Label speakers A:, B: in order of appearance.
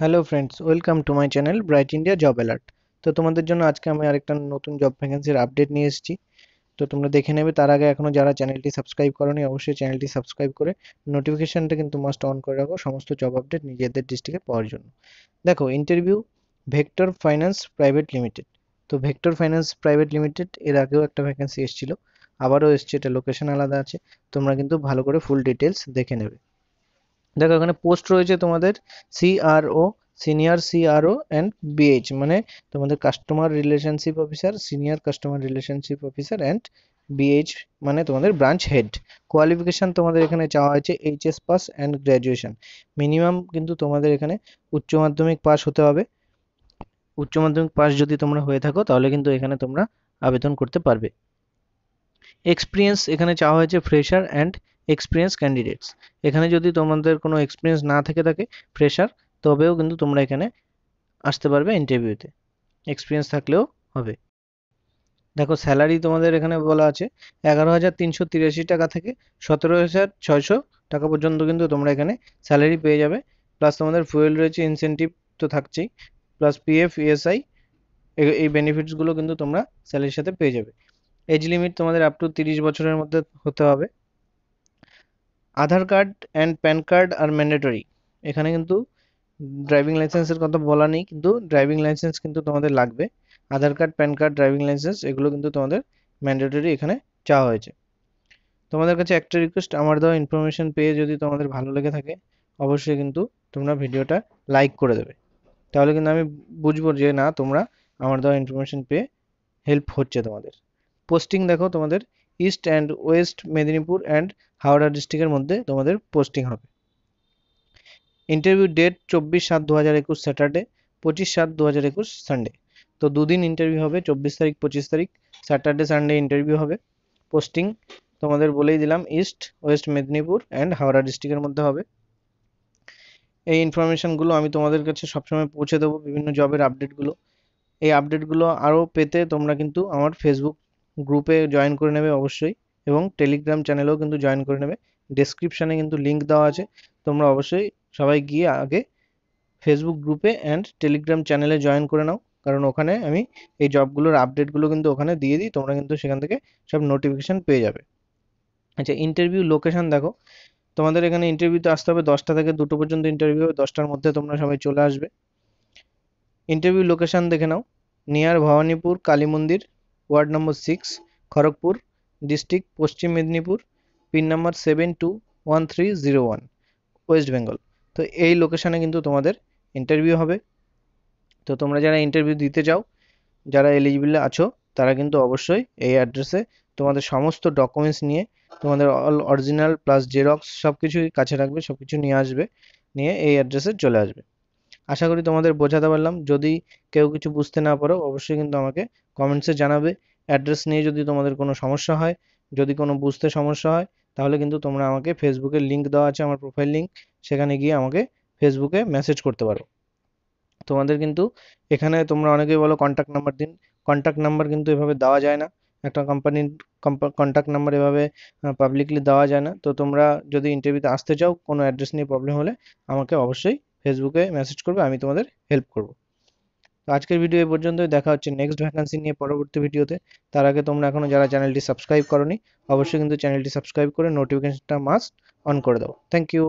A: Hello friends, welcome to my channel bright India job alert. তো তোমাদের জন্য আজকে আমি আরেকটা নতুন জব ভ্যাকেন্সির আপডেট নিয়ে এসেছি। তো তোমরা দেখে নেবে। তার আগে এখনো যারা চ্যানেলটি সাবস্ক্রাইব করোনি, অবশ্যই চ্যানেলটি সাবস্ক্রাইব করে নোটিফিকেশনটা কিন্তু মাস্ট অন করে রাখো সমস্ত জব আপডেট নিজেদের ডিস্ট্রিক্টে পাওয়ার জন্য। দেখো, interview vector finance private limited. তো ভেক্টর ফাইন্যান্স প্রাইভেট লিমিটেড এর আগেও একটা ভ্যাকেন্সি এসেছিল, আবারও এসছে। এটা লোকেশন আলাদা আছে, তোমরা কিন্তু ভালো করে ফুল ডিটেলস দেখে নেবে। দেখো, এখানে পোস্ট রয়েছে তোমাদের CRO, senior CRO and BH, মানে তোমাদের customer relationship officer, senior customer relationship officer and BH মানে তোমাদের ব্রাঞ্চ হেড। কোয়ালিফিকেশন তোমাদের এখানে চাওয়া হয়েছে HS pass and graduation. Minimum কিন্তু তোমাদের এখানে উচ্চ মাধ্যমিক পাস হতে হবে। উচ্চ মাধ্যমিক পাস যদি তোমরা হয়ে থাকো তাহলে কিন্তু এখানে তোমরা আবেদন করতে পারবে। এক্সপিরিয়েন্স এখানে চাওয়া হয়েছে ফ্রেশার অ্যান্ড এক্সপিরিয়েন্স ক্যান্ডিডেটস। এখানে যদি তোমাদের কোনো এক্সপিরিয়েন্স না থেকে থাকে, ফ্রেশার, তবেও কিন্তু তোমরা এখানে আসতে পারবে ইন্টারভিউতে, এক্সপিরিয়েন্স থাকলেও হবে। দেখো, স্যালারি তোমাদের এখানে বলা আছে 11,383 টাকা থেকে 17,600 টাকা পর্যন্ত কিন্তু তোমরা এখানে স্যালারি পেয়ে যাবে। প্লাস তোমাদের ফুয়েল রয়েছে, ইনসেনটিভ তো থাকছেই, প্লাস পিএফ, ইএসআই, এই বেনিফিটসগুলো কিন্তু তোমরা স্যালারির সাথে পেয়ে যাবে। এজ লিমিট তোমাদের আপ টু 30 বছরের মধ্যে হতে হবে। Aadhaar card and PAN card আর ম্যান্ডেটরি। এখানে কিন্তু ড্রাইভিং লাইসেন্সের কথা বলা নেই, কিন্তু ড্রাইভিং লাইসেন্স কিন্তু তোমাদের লাগবে। Aadhaar card, PAN card, driving licence এগুলো কিন্তু তোমাদের ম্যান্ডেটরি এখানে চাওয়া হয়েছে। তোমাদের কাছে একটা রিকোয়েস্ট, আমার দেওয়া ইনফরমেশন পেয়ে যদি তোমাদের ভালো লেগে থাকে, অবশ্যই কিন্তু তোমরা ভিডিওটা লাইক করে দেবে। তাহলে কিন্তু আমি বুঝবো যে না, তোমরা আমার দেওয়া ইনফরমেশন পেয়ে হেল্প হচ্ছে তোমাদের। পোস্টিং দেখো, তোমাদের east and west Medinipur and Howrah ডিস্ট্রিক্টের মধ্যে তোমাদের পোস্টিং হবে। Interview date 24/7/2021 Saturday, 25/7/2021 Sunday. তো দুদিন ইন্টারভিউ হবে, 24 তারিখ 25 তারিখ, স্যাটারডে সানডে ইন্টারভিউ হবে। পোস্টিং তোমাদের বলেই দিলাম, east west Medinipur and Howrah ডিস্ট্রিক্টের মধ্যে হবে। এই ইনফরমেশনগুলো আমি তোমাদের কাছে সবসময় পৌঁছে দেবো, বিভিন্ন জবের আপডেটগুলো। এই আপডেটগুলো আরও পেতে তোমরা কিন্তু আমার ফেসবুক গ্রুপে জয়েন করে নেবে অবশ্যই, এবং টেলিগ্রাম চ্যানেলেও কিন্তু জয়েন করে নেবে। ডেসক্রিপশানে কিন্তু লিঙ্ক দেওয়া আছে, তোমরা অবশ্যই সবাই গিয়ে আগে ফেসবুক গ্রুপে অ্যান্ড টেলিগ্রাম চ্যানেলে জয়েন করে নাও, কারণ ওখানে আমি এই জবগুলোর আপডেটগুলো কিন্তু ওখানে দিয়ে দিই, তোমরা কিন্তু সেখান থেকে সব নোটিফিকেশান পেয়ে যাবে। আচ্ছা, ইন্টারভিউ লোকেশান দেখো, তোমাদের এখানে ইন্টারভিউতে আসতে হবে 10টা থেকে 2টো পর্যন্ত ইন্টারভিউ হবে, 10টার মধ্যে তোমরা সবাই চলে আসবে। ইন্টারভিউ লোকেশান দেখে নাও, নিয়ার ভবানীপুর কালী মন্দির, ওয়ার্ড নম্বর 6, খড়গপুর ডিস্ট্রিক্ট, পশ্চিম Medinipur, pin number 721301, West Bengal. তো এই লোকেশানে কিন্তু তোমাদের ইন্টারভিউ হবে। তো তোমরা যারা ইন্টারভিউ দিতে চাও, যারা এলিজিবল আছো, তারা কিন্তু অবশ্যই এই অ্যাড্রেসে তোমাদের সমস্ত ডকুমেন্টস নিয়ে, তোমাদের অল অরিজিনাল প্লাস জেরক্স সব কিছুই কাছে রাখবে, সব কিছু নিয়ে আসবে, নিয়ে এই অ্যাড্রেসে চলে আসবে। আশা করি তোমাদের বোঝাতে পারলাম। যদি কেউ কিছু বুঝতে না পারো, অবশ্যই কিন্তু আমাকে কমেন্টসে জানাবে। অ্যাড্রেস নিয়ে যদি তোমাদের কোনো সমস্যা হয়, যদি কোনো বুঝতে সমস্যা হয়, তাহলে কিন্তু তোমরা আমাকে ফেসবুকের লিঙ্ক দেওয়া আছে, আমার প্রোফাইল লিঙ্ক, সেখানে গিয়ে আমাকে ফেসবুকে মেসেজ করতে পারো। তোমাদের কিন্তু এখানে তোমরা অনেকেই বলো কন্ট্যাক্ট নাম্বার দিন, কন্ট্যাক্ট নাম্বার কিন্তু এভাবে দেওয়া যায় না। একটা কোম্পানির কন্ট্যাক্ট নাম্বার এভাবে পাবলিকলি দেওয়া যায় না। তো তোমরা যদি ইন্টারভিউতে আসতে চাও, কোনো অ্যাড্রেস নিয়ে প্রবলেম হলে আমাকে অবশ্যই ফেসবুকে মেসেজ করবে, আমি তোমাদের হেল্প করব। তো আজকের ভিডিও এই পর্যন্তই, দেখা হচ্ছে নেক্সট ভ্যাকান্সি নিয়ে পরবর্তী ভিডিওতে। তার আগে তোমরা এখনো যারা চ্যানেলটি সাবস্ক্রাইব করোনি, অবশ্যই কিন্তু চ্যানেলটি সাবস্ক্রাইব করে নোটিফিকেশনটা মাস্ট অন করে দাও। Thank you.